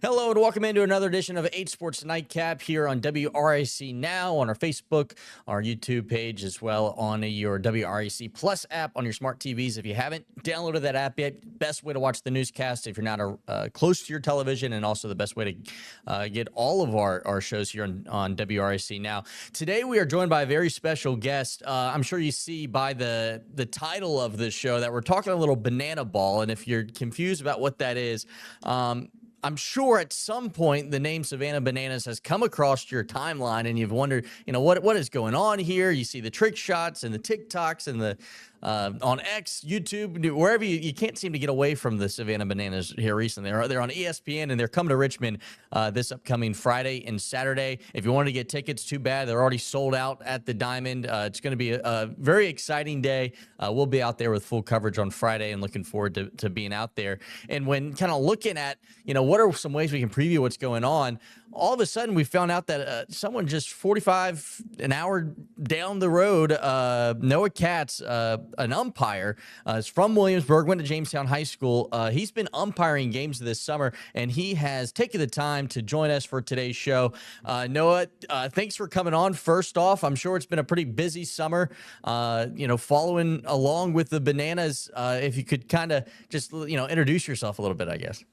Hello and welcome into another edition of 8Sports Nightcap here on WRIC Now, on our Facebook, our YouTube page, as well on your WRIC Plus app on your smart TVs. If you haven't downloaded that app yet, best way to watch the newscast if you're not close to your television, and also the best way to get all of our shows here on WRIC Now. Today we are joined by a very special guest. I'm sure you see by the title of this show that we're talking a little banana ball, and if you're confused about what that is, I'm sure at some point the name Savannah Bananas has come across your timeline and you've wondered, what is going on here? You see the trick shots and the TikToks and the on X, YouTube, wherever you can't seem to get away from the Savannah Bananas here recently. They're on ESPN and they're coming to Richmond this upcoming Friday and Saturday. If you wanted to get tickets, too bad. They're already sold out at the Diamond. It's going to be a very exciting day. We'll be out there with full coverage on Friday and looking forward to being out there. And when kind of looking at, what are some ways we can preview what's going on, all of a sudden we found out that someone just 45 an hour down the road, Noah Katz, an umpire, is from Williamsburg, went to Jamestown High School. He's been umpiring games this summer, and he has taken the time to join us for today's show. Noah, thanks for coming on. First off, I'm sure it's been a pretty busy summer, following along with the Bananas. If you could kind of just, introduce yourself a little bit, I guess.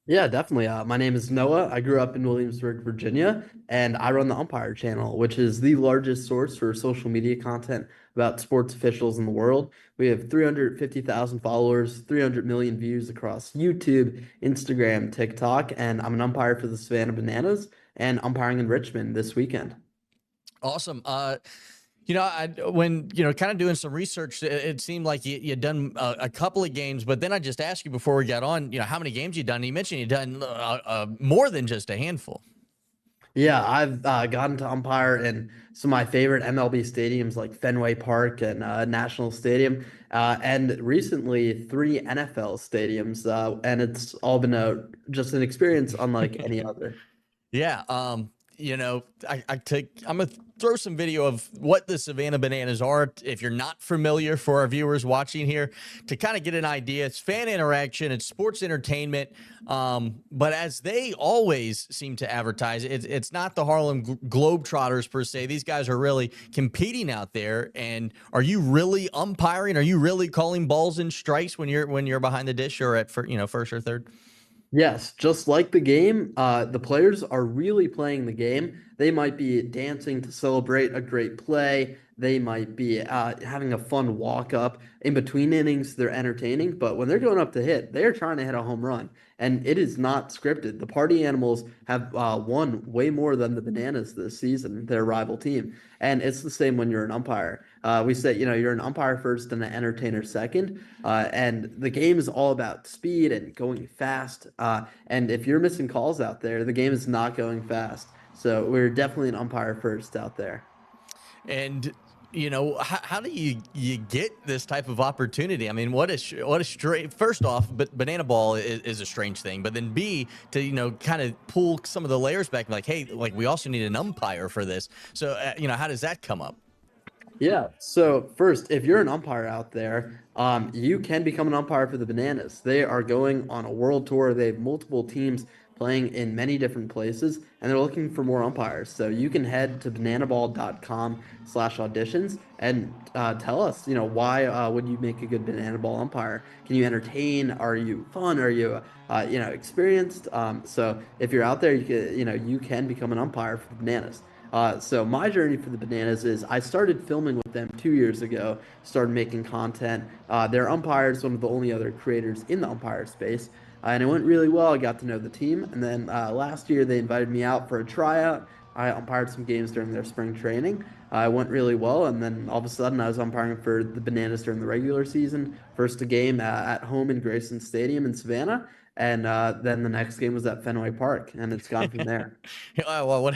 Yeah, definitely. My name is Noah. I grew up in Williamsburg, Virginia, and I run the Umpire channel, which is the largest source for social media content about sports officials in the world. We have 350,000 followers, 300 million views across YouTube, Instagram, TikTok, and I'm an umpire for the Savannah Bananas and umpiring in Richmond this weekend. Awesome. When kind of doing some research, it seemed like you'd done a couple of games, but then I just asked you before we got on, how many games you'd done. And you mentioned you'd done more than just a handful. Yeah, I've gotten to umpire in some of my favorite MLB stadiums like Fenway Park and National Stadium, and recently 3 NFL stadiums, and it's all been just an experience unlike any other. Yeah. I'm gonna throw some video of what the Savannah Bananas are if you're not familiar, for our viewers watching here, to kind of get an idea. It's fan interaction, it's sports entertainment, but as they always seem to advertise, it's not the Harlem Globetrotters per se. These guys are really competing out there. And are you really umpiring? Are you really calling balls and strikes when you're behind the dish or at first or third? Yes, just like the game, the players are really playing the game. They might be dancing to celebrate a great play. They might be having a fun walk up. In between innings, they're entertaining. But when they're going up to hit, they are trying to hit a home run. And it is not scripted. The Party Animals have won way more than the Bananas this season, their rival team. And it's the same when you're an umpire. We say, you're an umpire first and an entertainer second. And the game is all about speed and going fast. And if you're missing calls out there, the game is not going fast. So we're definitely an umpire first out there. And how do you get this type of opportunity? I mean, what a strange. First off, but banana ball is a strange thing. But then B, to kind of pull some of the layers back, like, hey, like we also need an umpire for this. So how does that come up? Yeah. So first, if you're an umpire out there, you can become an umpire for the Bananas. They are going on a world tour. They have multiple teams playing in many different places, and they're looking for more umpires. So you can head to bananaball.com/auditions and tell us, why would you make a good banana ball umpire? Can you entertain? Are you fun? Are you, experienced? So if you're out there, you can become an umpire for the Bananas. So my journey for the Bananas is I started filming with them 2 years ago, started making content. Their umpire is one of the only other creators in the umpire space. And it went really well. I got to know the team. And then last year, they invited me out for a tryout. I umpired some games during their spring training. It went really well. And then all of a sudden, I was umpiring for the Bananas during the regular season. First a game at home in Grayson Stadium in Savannah. And then the next game was at Fenway Park, and it's gone from there. Well,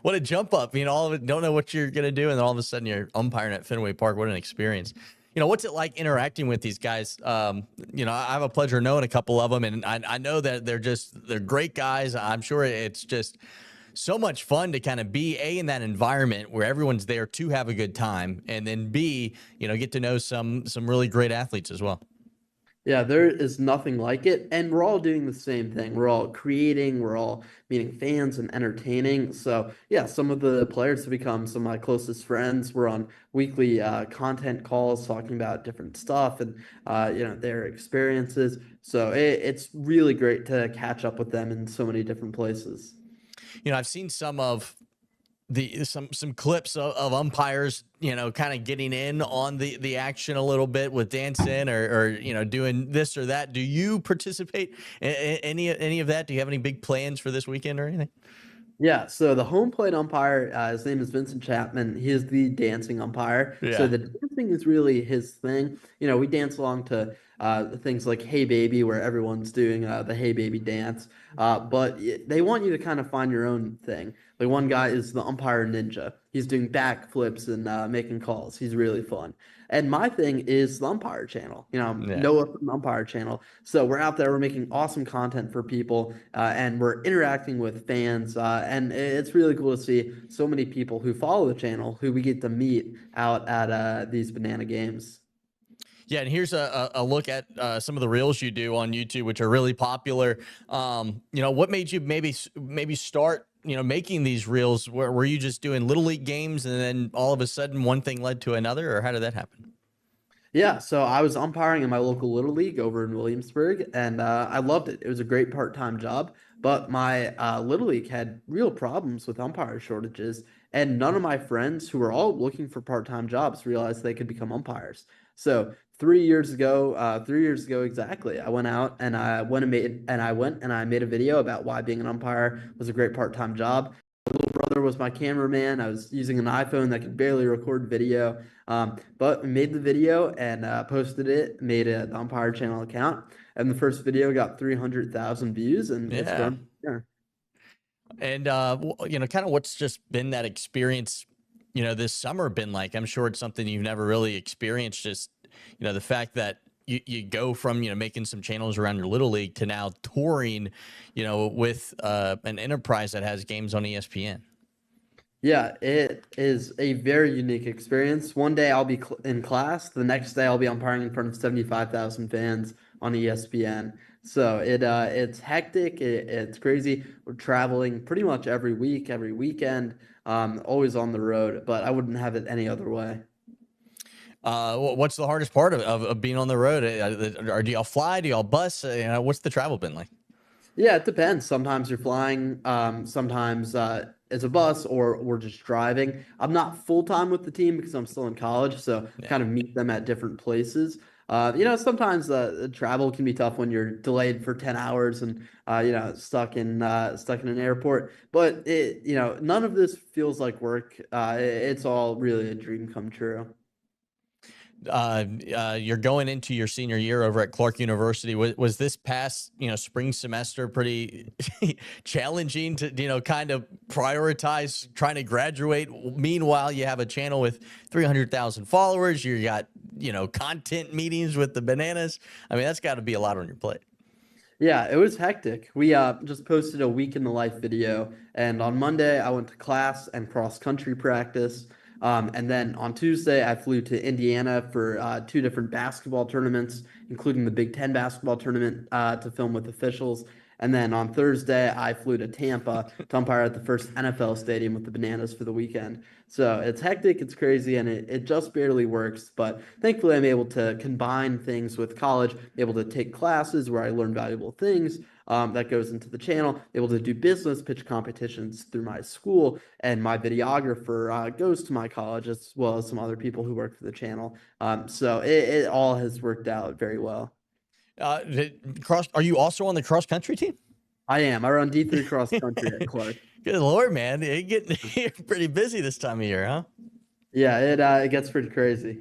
what a jump up. All of it, don't know what you're going to do, and then all of a sudden you're umpiring at Fenway Park. What an experience. What's it like interacting with these guys? I have a pleasure of knowing a couple of them, and I know that they're great guys. I'm sure it's just so much fun to kind of be in that environment where everyone's there to have a good time, and then B, get to know some really great athletes as well. Yeah, there is nothing like it. And we're all doing the same thing. We're all creating, we're all meeting fans and entertaining. So, yeah, some of the players have become some of my closest friends. We're on weekly content calls talking about different stuff and, their experiences. So it's really great to catch up with them in so many different places. I've seen some clips of umpires, kind of getting in on the action a little bit with dancing or doing this or that. Do you participate in any of that? Do you have any big plans for this weekend or anything? Yeah, so the home plate umpire, his name is Vincent Chapman. He is the dancing umpire. So Yeah. the dancing is really his thing. We dance along to things like Hey Baby, where everyone's doing the Hey Baby dance. They want you to kind of find your own thing. Like one guy is the umpire ninja. He's doing backflips and making calls. He's really fun. And my thing is the umpire channel. Yeah. Noah from the umpire channel. So we're out there, we're making awesome content for people, and we're interacting with fans. And it's really cool to see so many people who follow the channel who we get to meet out at these banana games. Yeah, and here's a look at some of the reels you do on YouTube, which are really popular. What made you maybe start making these reels? Were you just doing little league games, and then all of a sudden one thing led to another, or how did that happen? Yeah, so I was umpiring in my local little league over in Williamsburg, and I loved it. It was a great part-time job, but my little league had real problems with umpire shortages, and none of my friends who were all looking for part-time jobs realized they could become umpires. So 3 years ago exactly, I went out and I made a video about why being an umpire was a great part-time job. Brother was my cameraman. I was using an iPhone that could barely record video. But we made the video and posted it, made an umpire channel account. And the first video got 300,000 views and it's Yeah. grown from there. And kind of what's just been that experience, this summer been like? I'm sure it's something you've never really experienced. Just the fact that you go from making some channels around your little league to now touring, with an enterprise that has games on ESPN. Yeah, it is a very unique experience. One day I'll be in class, the next day I'll be umpiring in front of 75,000 fans on ESPN. So it's hectic, it's crazy. We're traveling pretty much every week, every weekend, always on the road, but I wouldn't have it any other way. What's the hardest part of being on the road? Or do y'all fly? Do y'all bus? What's the travel been like? Yeah, it depends. Sometimes you're flying, sometimes it's a bus or we're just driving. I'm not full time with the team because I'm still in college, so Yeah. kind of meet them at different places. Sometimes the travel can be tough when you're delayed for 10 hours and stuck in an airport. But none of this feels like work. It's all really a dream come true. You're going into your senior year over at Clark University. Was this past, spring semester pretty challenging to, kind of prioritize trying to graduate? Meanwhile, you have a channel with 300,000 followers. You got, content meetings with the bananas. I mean, that's got to be a lot on your plate. Yeah, it was hectic. We just posted a week in the life video, and on Monday I went to class and cross country practice. And then on Tuesday I flew to Indiana for two different basketball tournaments, including the Big Ten basketball tournament to film with officials. And then on Thursday I flew to Tampa to umpire at the first NFL stadium with the Bananas for the weekend. So it's hectic, it's crazy, and it just barely works. But thankfully, I'm able to combine things with college, able to take classes where I learn valuable things. That goes into the channel, able to do business pitch competitions through my school, and my videographer goes to my college as well as some other people who work for the channel. So it all has worked out very well. Are you also on the cross country team? I am. I run D3 cross country at Clark. Good Lord, man. You're getting you're pretty busy this time of year, huh? Yeah, it gets pretty crazy.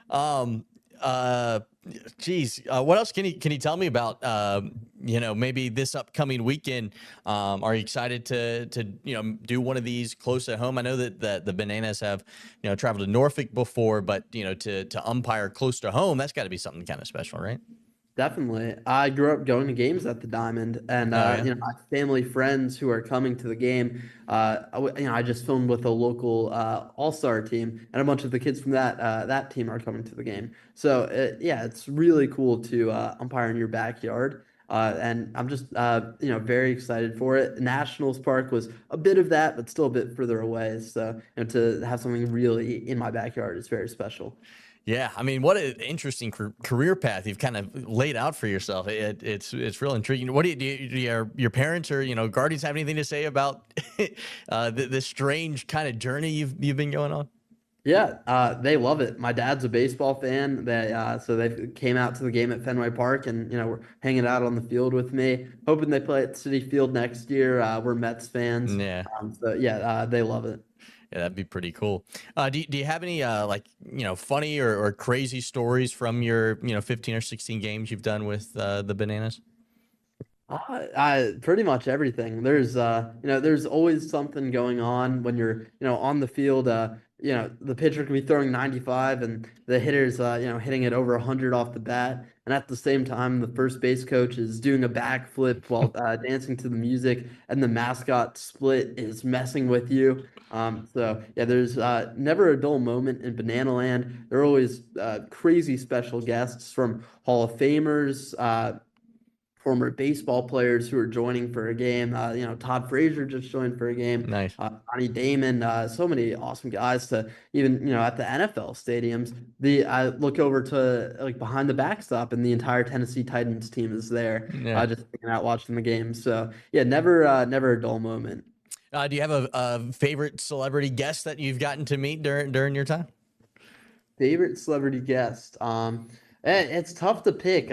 Um, uh, Geez, what else can you tell me about, maybe this upcoming weekend? Are you excited to, do one of these close at home? I know that the Bananas have, traveled to Norfolk before, but, to umpire close to home, that's got to be something kind of special, right? Definitely. I grew up going to games at the Diamond, and Oh yeah. I have family friends who are coming to the game. I just filmed with a local all-star team, and a bunch of the kids from that team are coming to the game. So yeah, it's really cool to umpire in your backyard. And I'm just very excited for it. Nationals Park was a bit of that, but still a bit further away. So to have something really in my backyard is very special. Yeah, I mean, what an interesting career path you've kind of laid out for yourself. It's real intriguing. What do your parents or guardians have anything to say about this strange kind of journey you've been going on? Yeah, they love it. My dad's a baseball fan. So they came out to the game at Fenway Park, and were hanging out on the field with me, hoping they play at City Field next year. We're Mets fans, Yeah. so yeah, they love it. Yeah, that'd be pretty cool. Do you have any like funny or crazy stories from your 15 or 16 games you've done with the Bananas? Pretty much everything. There's always something going on when you're, on the field. The pitcher can be throwing 95 and the hitter's, hitting it over 100 off the bat. And at the same time, the first base coach is doing a backflip while dancing to the music, and the mascot split is messing with you. So yeah, there's never a dull moment in Banana Land. There are always crazy special guests from Hall of Famers, former baseball players who are joining for a game. Todd Frazier just joined for a game. Nice. Johnny Damon, so many awesome guys to even, at the NFL stadiums. I look over to like behind the backstop and the entire Tennessee Titans team is there, Yeah. just hanging out watching the game. So yeah, never a dull moment. Do you have a favorite celebrity guest that you've gotten to meet during your time? Favorite celebrity guest. It's tough to pick.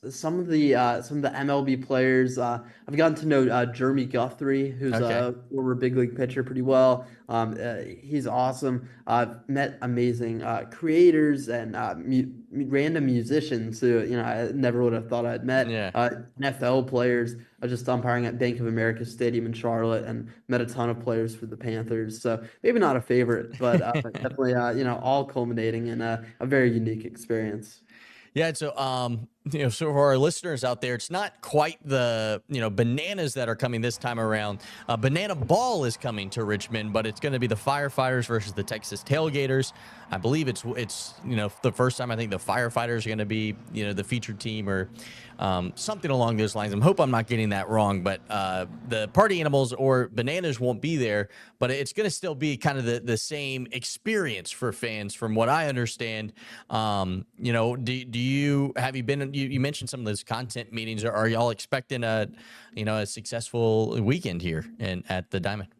Some of the MLB players. I've gotten to know Jeremy Guthrie, who's Okay. a former big league pitcher, pretty well. He's awesome. I've met amazing creators and random musicians who I never would have thought I'd met. Yeah. NFL players. I was just umpiring at Bank of America Stadium in Charlotte and met a ton of players for the Panthers. So maybe not a favorite, but definitely all culminating in a very unique experience. Yeah, so so for our listeners out there, it's not quite the bananas that are coming this time around. Banana Ball is coming to Richmond, but it's going to be the Firefighters versus the Texas Tailgaters. I believe it's the first time I think the Firefighters are going to be the featured team or something along those lines. I hope I'm not getting that wrong, but the Party Animals or Bananas won't be there, but it's going to still be kind of the same experience for fans, from what I understand. Do you have you been? You mentioned some of those content meetings. Are y'all expecting a successful weekend here at the Diamond?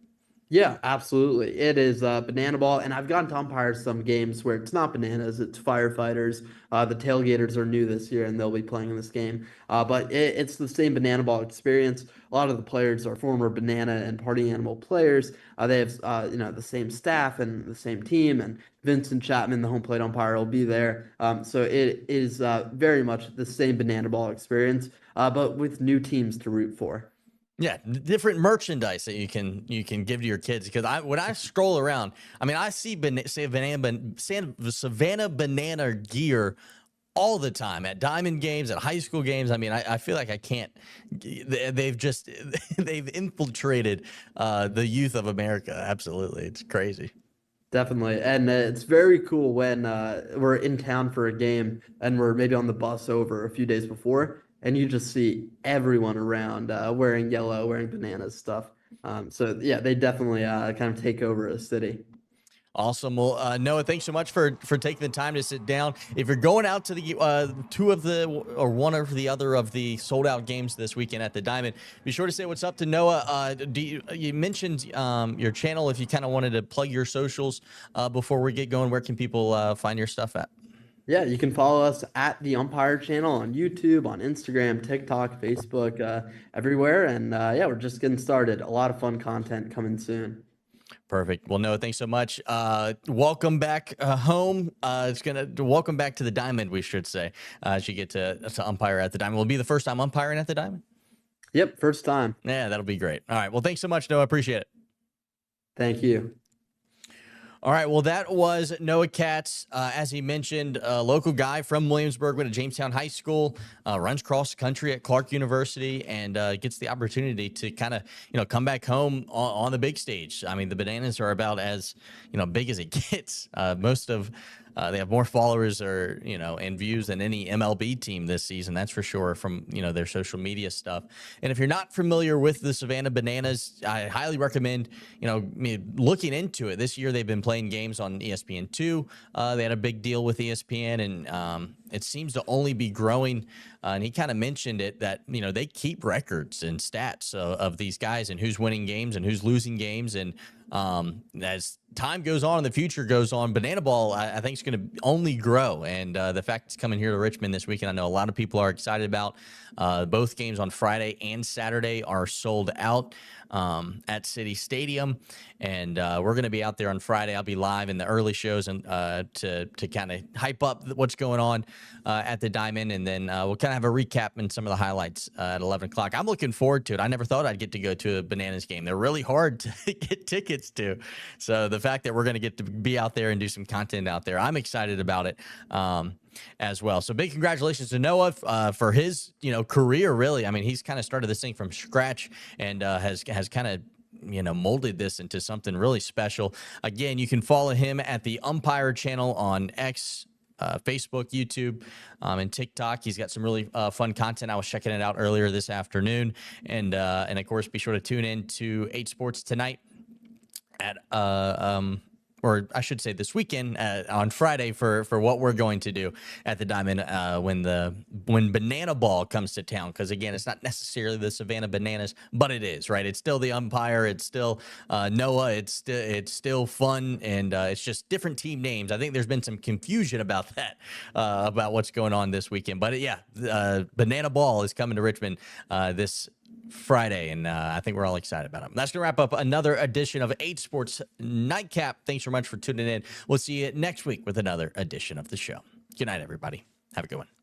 Yeah, absolutely. It is banana ball, and I've gotten to umpire some games where it's not bananas, it's firefighters. The tailgaters are new this year, and they'll be playing in this game. But it's the same banana ball experience. A lot of the players are former banana and party animal players. They have the same staff and the same team, and Vincent Chapman, the home plate umpire, will be there. So it is very much the same banana ball experience, but with new teams to root for. Yeah, different merchandise that you can give to your kids, because when I stroll around, I mean, I see Savannah Banana gear all the time at Diamond games, at high school games. I mean, I feel like I can't. They've just they've infiltrated the youth of America. Absolutely, it's crazy. Definitely. And it's very cool when we're in town for a game and we're maybe on the bus over a few days before, and you just see everyone around wearing yellow, wearing bananas stuff. So yeah, they definitely kind of take over a city. Awesome. Well, Noah, thanks so much for taking the time to sit down. If you're going out to the two of the or one or the other of the sold out games this weekend at the Diamond, be sure to say what's up to Noah. You mentioned your channel. If you kind of wanted to plug your socials before we get going, where can people find your stuff at? Yeah, you can follow us at the Umpire channel on YouTube, on Instagram, TikTok, Facebook, everywhere. And yeah, we're just getting started. A lot of fun content coming soon. Perfect. Well, Noah, thanks so much. Welcome back home. Welcome back to the Diamond, we should say, as you get to umpire at the Diamond. Will it be the first time umpiring at the Diamond? Yep, first time. Yeah, that'll be great. All right. Well, thanks so much, Noah. Appreciate it. Thank you. All right, well, that was Noah Katz. As he mentioned, a local guy from Williamsburg, went to Jamestown High School, runs cross country at Clark University, and gets the opportunity to kind of, come back home on the big stage. I mean, the Bananas are about as, big as it gets. They have more followers and views than any MLB team this season. That's for sure from, their social media stuff. And if you're not familiar with the Savannah Bananas, I highly recommend, looking into it. This year they've been playing games on ESPN2. They had a big deal with ESPN, and it seems to only be growing. And he kind of mentioned it that, they keep records and stats of these guys and who's winning games and who's losing games. And as time goes on and the future goes on, Banana Ball, I think, is going to only grow. And the fact it's coming here to Richmond this weekend, I know a lot of people are excited about. Both games on Friday and Saturday are sold out at City Stadium. And we're going to be out there on Friday. I'll be live in the early shows and to kind of hype up what's going on at the Diamond. And then we'll kind of have a recap and some of the highlights at 11 o'clock. I'm looking forward to it. I never thought I'd get to go to a Bananas game. They're really hard to get tickets to. So the fact that we're going to get to be out there and do some content out there, I'm excited about it as well. So big congratulations to Noah for his career. Really, I mean, he's kind of started this thing from scratch and has kind of molded this into something really special. Again, you can follow him at the Umpire channel on X, Facebook, YouTube, and TikTok. He's got some really fun content. I was checking it out earlier this afternoon, and of course, be sure to tune in to 8Sports tonight at or I should say this weekend on Friday for what we're going to do at the Diamond when Banana Ball comes to town. Because again, it's not necessarily the Savannah Bananas, but it is, right? It's still the Umpire. It's still Noah. It's still fun, and it's just different team names. I think there's been some confusion about that, about what's going on this weekend. But yeah, Banana Ball is coming to Richmond this Friday, and I think we're all excited about them. That's going to wrap up another edition of 8 Sports Nightcap. Thanks so much for tuning in. We'll see you next week with another edition of the show. Good night, everybody. Have a good one.